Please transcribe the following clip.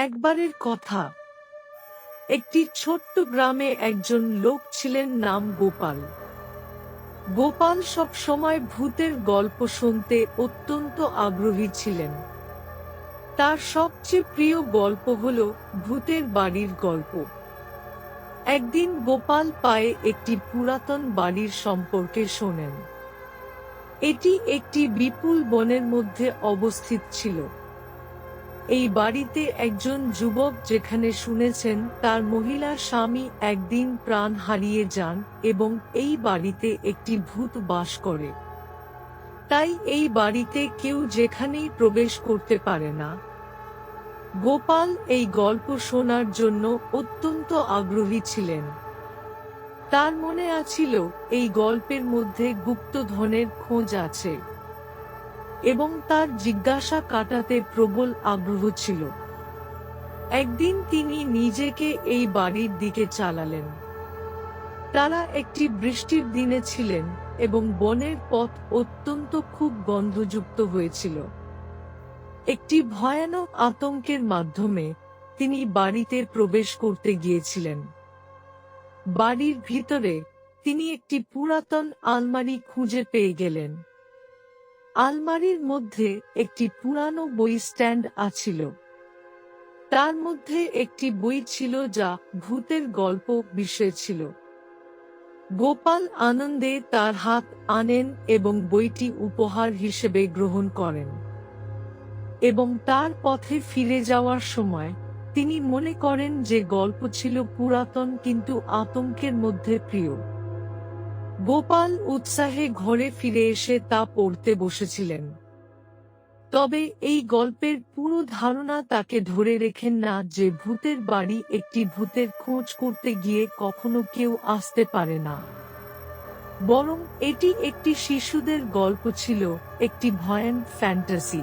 একবারের কথা, একটি ছোট্ট গ্রামে একজন লোক ছিলেন নাম গোপাল। গোপাল সব সময় ভূতের গল্প শুনতে অত্যন্ত আগ্রহী ছিলেন। তার সবচেয়ে প্রিয় গল্প হল ভূতের বাড়ির গল্প। একদিন গোপাল পায়ে একটি পুরাতন বাড়ির সম্পর্কে শোনেন। এটি একটি বিপুল বনের মধ্যে অবস্থিত ছিল। এই বাড়িতে একজন যুবক যেখানে শুনেছেন তার মহিলা স্বামী একদিন প্রাণ হারিয়ে যান এবং এই বাড়িতে একটি ভূত বাস করে। তাই এই বাড়িতে কেউ যেখানেই প্রবেশ করতে পারে না। গোপাল এই গল্প শোনার জন্য অত্যন্ত আগ্রহী ছিলেন। তার মনে আছিল এই গল্পের মধ্যে গুপ্তধনের খোঁজ আছে এবং তার জিজ্ঞাসা কাটাতে প্রবল আগ্রহ ছিল। একদিন তিনি নিজেকে এই বাড়ির দিকে চালালেন। তারা একটি বৃষ্টির দিনে ছিলেন এবং বনের পথ অত্যন্ত খুব গন্ধযুক্ত হয়েছিল। একটি ভয়ানক আতঙ্কের মাধ্যমে তিনি বাড়িতে প্রবেশ করতে গিয়েছিলেন। বাড়ির ভিতরে তিনি একটি পুরাতন আলমারি খুঁজে পেয়ে গেলেন। আলমারির মধ্যে একটি পুরানো বই স্ট্যান্ড আছিল। তার মধ্যে একটি বই ছিল যা ভূতের গল্প বিষয় ছিল। গোপাল আনন্দে তার হাত আনেন এবং বইটি উপহার হিসেবে গ্রহণ করেন। এবং তার পথে ফিরে যাওয়ার সময় তিনি মনে করেন যে গল্প ছিল পুরাতন কিন্তু আতঙ্কের মধ্যে প্রিয়। গোপাল উৎসাহে ঘরে ফিরে এসে তা পড়তে বসেছিলেন। তবে এই গল্পের পুরো ধারণা তাকে ধরে রেখেন না যে ভূতের বাড়ি একটি ভূতের খোঁজ করতে গিয়ে কখনো কেউ আসতে পারে না, বরং এটি একটি শিশুদের গল্প ছিল, একটি ভয়ানক ফ্যান্টাসি।